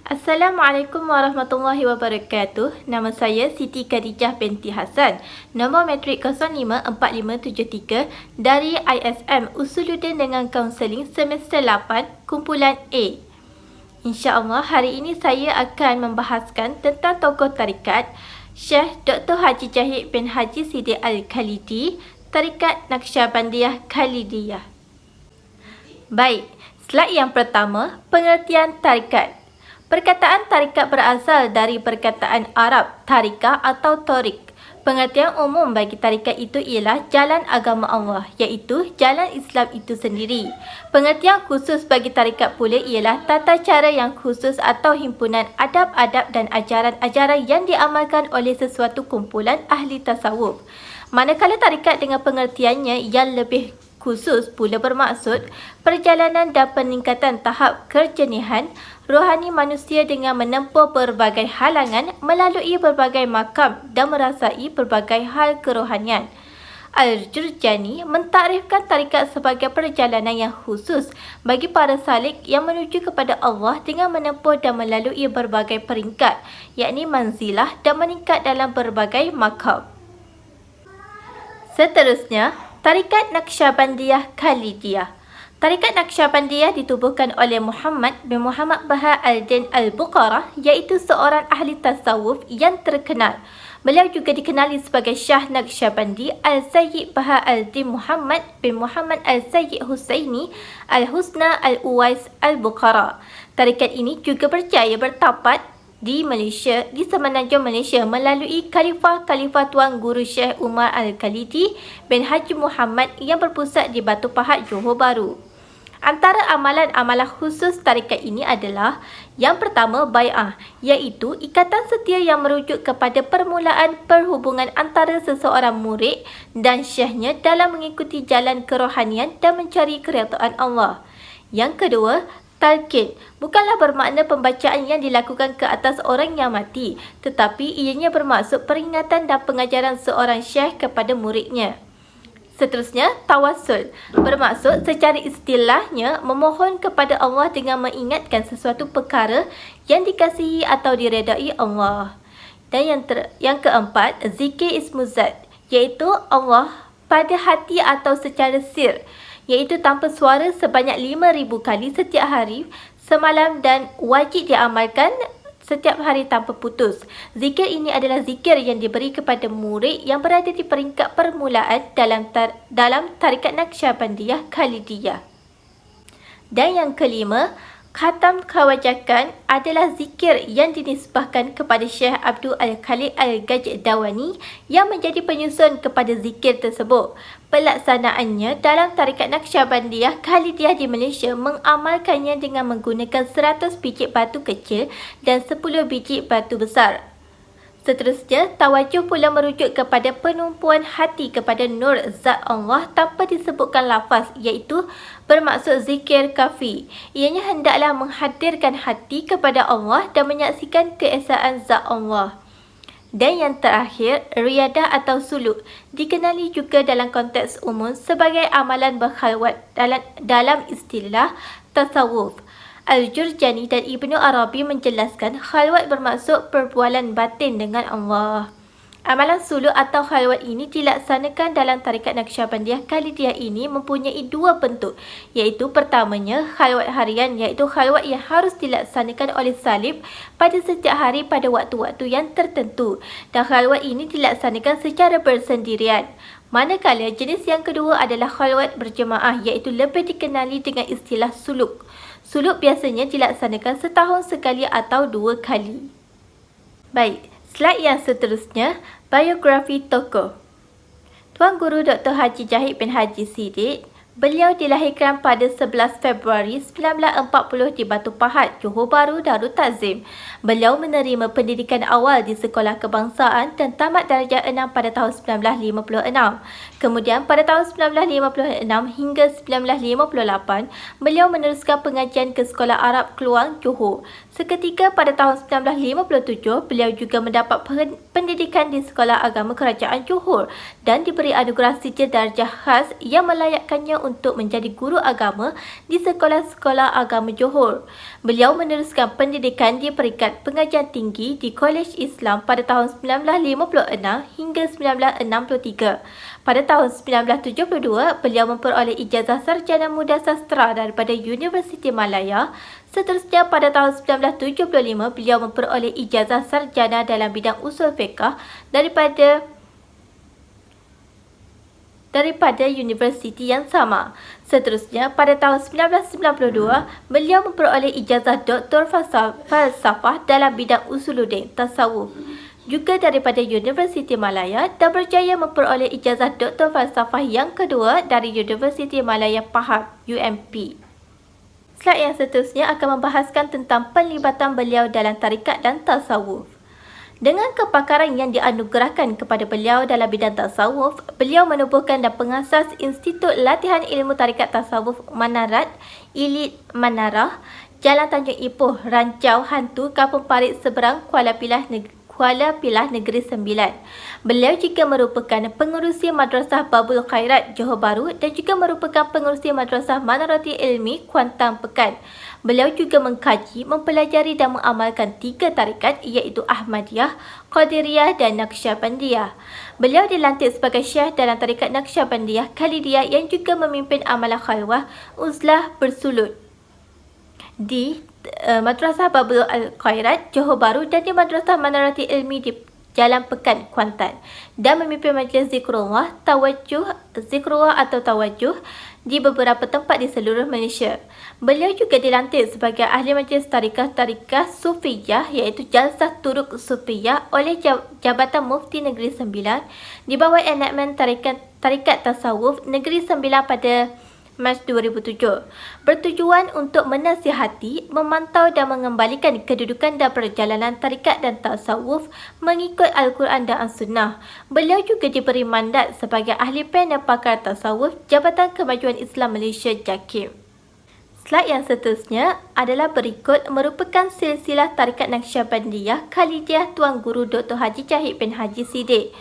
Assalamualaikum warahmatullahi wabarakatuh. Nama saya Siti Khadijah binti Hassan. Nombor matrik 054573 dari ISM Usuluddin dengan Kaunseling Semester 8 Kumpulan A. InsyaAllah hari ini saya akan membahaskan tentang tokoh tarikat Syekh Dr. Haji Jahid bin Haji Sidi Al-Khalidi, Tarikat Naqsyabandiyah Khalidiyah. Baik, slide yang pertama, pengertian tarikat. Perkataan tarikat berasal dari perkataan Arab tarikah atau torik. Pengertian umum bagi tarikat itu ialah jalan agama Allah, iaitu jalan Islam itu sendiri. Pengertian khusus bagi tarikat pula ialah tata cara yang khusus atau himpunan adab-adab dan ajaran-ajaran yang diamalkan oleh sesuatu kumpulan ahli tasawuf. Manakala tarikat dengan pengertiannya yang lebih khusus pula bermaksud perjalanan dan peningkatan tahap kerjenihan rohani manusia dengan menempuh berbagai halangan melalui berbagai makam dan merasai berbagai hal kerohanian. Al-Jurjani mentakrifkan tarikat sebagai perjalanan yang khusus bagi para salik yang menuju kepada Allah dengan menempuh dan melalui berbagai peringkat, yakni manzilah dan meningkat dalam berbagai makam. Seterusnya, Tarikat Naqsyabandiyah Khalidiyah. Tarikat Naqsyabandiyah ditubuhkan oleh Muhammad bin Muhammad Baha al-Din al-Bukhara, iaitu seorang ahli tasawuf yang terkenal. Beliau juga dikenali sebagai Syah Naqsyabandi Al-Sayyid Baha al-Din Muhammad bin Muhammad Al-Sayyid Husaini Al-Husna Al-Uwais Al-Bukhara. Tarikat ini juga berjaya bertapat di Malaysia, di Semenanjung Malaysia melalui Khalifah Tuan Guru Syekh Umar Al-Khalidi bin Haji Muhammad yang berpusat di Batu Pahat, Johor Bahru. Antara amalan-amalan khusus tarikat ini adalah yang pertama, bai'ah, iaitu ikatan setia yang merujuk kepada permulaan perhubungan antara seseorang murid dan syekhnya dalam mengikuti jalan kerohanian dan mencari keredaan Allah. Yang kedua, talqin bukanlah bermakna pembacaan yang dilakukan ke atas orang yang mati, tetapi ianya bermaksud peringatan dan pengajaran seorang syekh kepada muridnya. Seterusnya, tawassul bermaksud secara istilahnya memohon kepada Allah dengan mengingatkan sesuatu perkara yang dikasihi atau diredai Allah. Dan yang keempat, zikir ismuzat, iaitu Allah pada hati atau secara sir, iaitu tanpa suara sebanyak 5,000 kali setiap hari semalam dan wajib diamalkan setiap hari tanpa putus. Zikir ini adalah zikir yang diberi kepada murid yang berada di peringkat permulaan dalam tarikat Naqsyabandiyah Khalidiyah. Dan yang kelima, khatam khawajakan adalah zikir yang dinisbahkan kepada Syekh Abdul Al-Khalid Al-Gajdawani yang menjadi penyusun kepada zikir tersebut. Pelaksanaannya dalam tarikat Naqsyabandiyah Khalidiyah di Malaysia mengamalkannya dengan menggunakan 100 biji batu kecil dan 10 biji batu besar. Seterusnya, tawajuh pula merujuk kepada penumpuan hati kepada nur zat Allah tanpa disebutkan lafaz, iaitu bermaksud zikir kafi. Ianya hendaklah menghadirkan hati kepada Allah dan menyaksikan keesaan zat Allah. Dan yang terakhir, riyadah atau suluk dikenali juga dalam konteks umum sebagai amalan berkhalwat dalam istilah tasawuf. Al-Jurjani dan Ibnu Arabi menjelaskan khalwat bermaksud perbualan batin dengan Allah. Amalan suluk atau khalwat ini dilaksanakan dalam tarikat Naqsyabandiyah Khalidiyah ini mempunyai dua bentuk, iaitu pertamanya khalwat harian, iaitu khalwat yang harus dilaksanakan oleh salib pada setiap hari pada waktu-waktu yang tertentu, dan khalwat ini dilaksanakan secara bersendirian. Manakala jenis yang kedua adalah khalwat berjemaah, iaitu lebih dikenali dengan istilah suluk. Suluk biasanya dilaksanakan setahun sekali atau 2 kali. Baik, slide yang seterusnya, biografi tokoh. Tuan Guru Dr. Haji Jahid bin Haji Sidi, beliau dilahirkan pada 11 Februari 1940 di Batu Pahat, Johor Bahru, Darul Takzim. Beliau menerima pendidikan awal di Sekolah Kebangsaan dan tamat darjah 6 pada tahun 1956. Kemudian pada tahun 1956 hingga 1958, beliau meneruskan pengajian ke Sekolah Arab Keluang, Johor. Seketika pada tahun 1957, beliau juga mendapat pendidikan di Sekolah Agama Kerajaan Johor dan diberi anugerah sijil darjah khas yang melayakkannya untuk menjadi guru agama di sekolah-sekolah agama Johor. Beliau meneruskan pendidikan di peringkat pengajian tinggi di Kolej Islam pada tahun 1956 hingga 1963. Pada tahun 1972, beliau memperoleh ijazah sarjana muda sastra daripada Universiti Malaya. Seterusnya, pada tahun 1975, beliau memperoleh ijazah sarjana dalam bidang usul fiqh daripada universiti yang sama. Seterusnya, pada tahun 1992, beliau memperoleh ijazah Doktor Falsafah dalam bidang Usuluddin Tasawuf juga daripada Universiti Malaya dan berjaya memperoleh ijazah Doktor Falsafah yang kedua dari Universiti Malaya Pahang UMP. Slide yang seterusnya akan membahaskan tentang penlibatan beliau dalam tarikat dan tasawuf. Dengan kepakaran yang dianugerahkan kepada beliau dalam bidang tasawuf, beliau menubuhkan dan pengasas Institut Latihan Ilmu Tarikat Tasawuf Manarat, Ilit Manarah, Jalan Tanjung Ipoh, Ranjau Hantu, Kampung Parit Seberang, Kuala Pilah Negeri Sembilan. Beliau juga merupakan pengerusi Madrasah Babul Khairat Johor Bahru dan juga merupakan pengerusi Madrasah Manarati Ilmi Kuantan Pekan. Beliau juga mengkaji, mempelajari dan mengamalkan 3 tarikat iaitu Ahmadiyah, Qadiriyah dan Naqsyabandiyah. Beliau dilantik sebagai syekh dalam tarikat Naqsyabandiyah Khalidiyah yang juga memimpin amalan khalwah uzlah bersulut di Madrasah Babul Khairat Johor Bahru dan di Madrasah Manarati Ilmi di Jalan Pekan Kuantan dan memimpin majlis zikrullah atau tawajuh di beberapa tempat di seluruh Malaysia. Beliau juga dilantik sebagai ahli majlis tarikah Sufiyah iaitu Jalsah Turuk Sufiyah oleh Jabatan Mufti Negeri Sembilan di bawah enakmen Tarikat Tasawuf Negeri Sembilan pada Mac 2007, bertujuan untuk menasihati, memantau dan mengembalikan kedudukan dan perjalanan tarikat dan tasawuf mengikut Al-Quran dan As-Sunnah. Beliau juga diberi mandat sebagai ahli panel pakar tasawuf Jabatan Kemajuan Islam Malaysia JAKIM. Slide yang seterusnya adalah berikut merupakan silsilah tarikat Naqsyabandiyah Khalidiyah Tuan Guru Dr. Haji Jahid bin Haji Siddiq.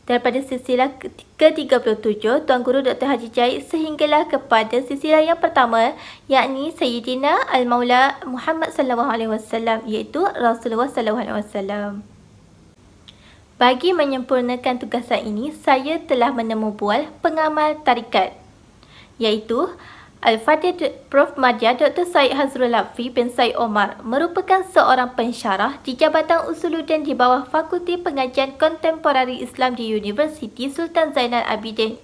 Daripada silsilah ke-37 Tuan Guru Dr. Haji Jahid sehinggalah kepada silsilah yang pertama yakni Sayyidina Al-Maula Muhammad sallallahu alaihi wasallam iaitu Rasulullah sallallahu alaihi wasallam. Bagi menyempurnakan tugasan ini, saya telah menemubual pengamal tarikat iaitu Al-Fatih Prof. Madya Dr. Syed Hazrul Lutfi bin Syed Omar merupakan seorang pensyarah di Jabatan Usuluddin di bawah Fakulti Pengajian Kontemporari Islam di Universiti Sultan Zainal Abidin.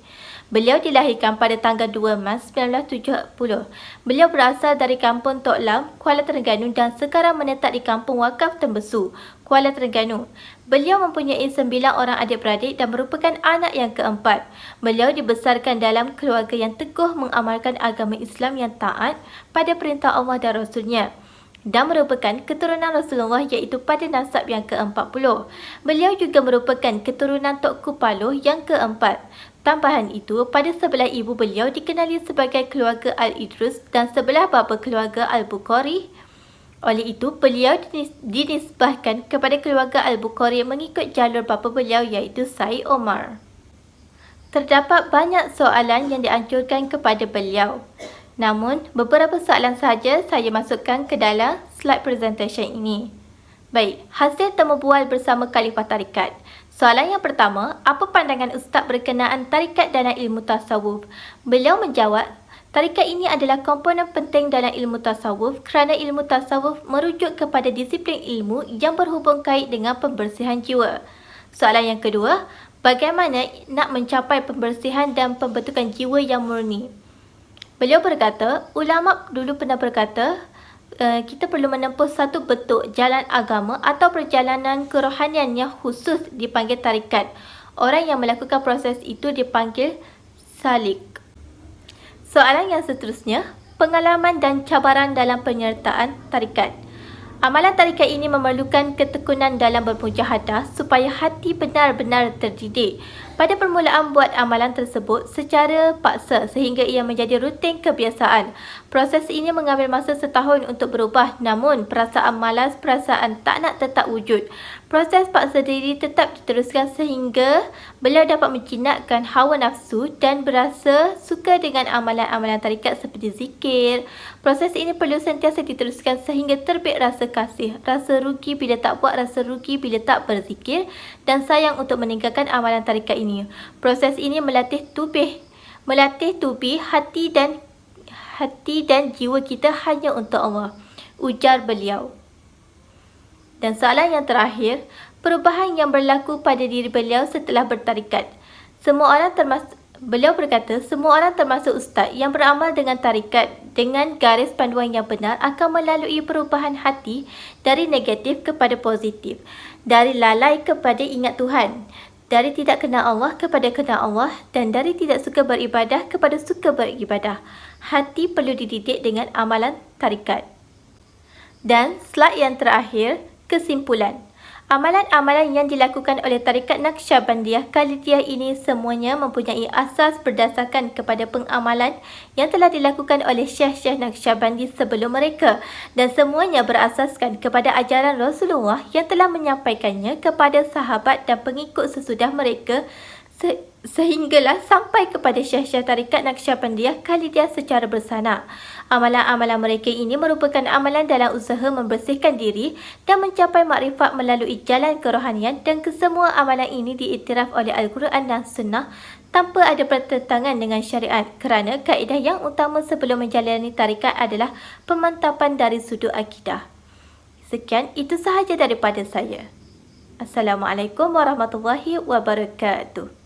Beliau dilahirkan pada tanggal 2 Mac 1970. Beliau berasal dari Kampung Tok Lam, Kuala Terengganu dan sekarang menetap di Kampung Wakaf Tembesu, Kuala Terengganu. Beliau mempunyai 9 orang adik-beradik dan merupakan anak yang keempat. Beliau dibesarkan dalam keluarga yang teguh mengamalkan agama Islam yang taat pada perintah Allah dan Rasulnya dan merupakan keturunan Rasulullah iaitu pada nasab yang ke-40. Beliau juga merupakan keturunan Tok Kupaloh yang keempat. Tambahan itu, pada sebelah ibu beliau dikenali sebagai keluarga Al-Idrus dan sebelah bapa keluarga Al-Bukhari. Oleh itu, beliau dinisbahkan kepada keluarga Al-Bukhari mengikut jalur bapa beliau iaitu Syed Omar. Terdapat banyak soalan yang dianjurkan kepada beliau. Namun, beberapa soalan sahaja saya masukkan ke dalam slide presentation ini. Baik, hasil temu bual bersama Khalifah Tarikat. Soalan yang pertama, apa pandangan Ustaz berkenaan tarikat dalam ilmu tasawuf? Beliau menjawab, tarikat ini adalah komponen penting dalam ilmu tasawuf kerana ilmu tasawuf merujuk kepada disiplin ilmu yang berhubung kait dengan pembersihan jiwa. Soalan yang kedua, bagaimana nak mencapai pembersihan dan pembentukan jiwa yang murni? Beliau berkata, ulama dulu pernah berkata, kita perlu menempuh satu bentuk jalan agama atau perjalanan kerohanian yang khusus dipanggil tarikat. Orang yang melakukan proses itu dipanggil salik. Soalan yang seterusnya, pengalaman dan cabaran dalam penyertaan tarikat. Amalan tarikat ini memerlukan ketekunan dalam bermujahadah supaya hati benar-benar terdidik. Pada permulaan buat amalan tersebut secara paksa sehingga ia menjadi rutin kebiasaan. Proses ini mengambil masa setahun untuk berubah, namun perasaan malas, perasaan tak nak tetap wujud. Proses paksa diri tetap diteruskan sehingga beliau dapat menjinakkan hawa nafsu dan berasa suka dengan amalan-amalan tarikat seperti zikir. Proses ini perlu sentiasa diteruskan sehingga terbit rasa kasih, rasa rugi bila tak buat, rasa rugi bila tak berzikir dan sayang untuk meninggalkan amalan tarikat ini. Proses ini melatih tubi, hati dan jiwa kita hanya untuk Allah, ujar beliau. Dan soalan yang terakhir, perubahan yang berlaku pada diri beliau setelah bertarikat. Beliau berkata, semua orang termasuk ustaz yang beramal dengan tarikat dengan garis panduan yang benar akan melalui perubahan hati dari negatif kepada positif, dari lalai kepada ingat Tuhan, dari tidak kenal Allah kepada kenal Allah dan dari tidak suka beribadah kepada suka beribadah. Hati perlu dididik dengan amalan tarikat. Dan slide yang terakhir, kesimpulan. Amalan-amalan yang dilakukan oleh tarikat Naqsyabandiyah Khalidiyah ini semuanya mempunyai asas berdasarkan kepada pengamalan yang telah dilakukan oleh Syekh-Syekh Naqsyabandi sebelum mereka dan semuanya berasaskan kepada ajaran Rasulullah yang telah menyampaikannya kepada sahabat dan pengikut sesudah mereka sehinggalah sampai kepada Syekh-Syekh tarikat Naqsyabandiyah Khalidiyah secara bersana. Amalan-amalan mereka ini merupakan amalan dalam usaha membersihkan diri dan mencapai makrifat melalui jalan kerohanian dan kesemua amalan ini diiktiraf oleh Al-Quran dan Sunnah tanpa ada pertentangan dengan syariat kerana kaedah yang utama sebelum menjalani tarikat adalah pemantapan dari sudut akidah. Sekian, itu sahaja daripada saya. Assalamualaikum warahmatullahi wabarakatuh.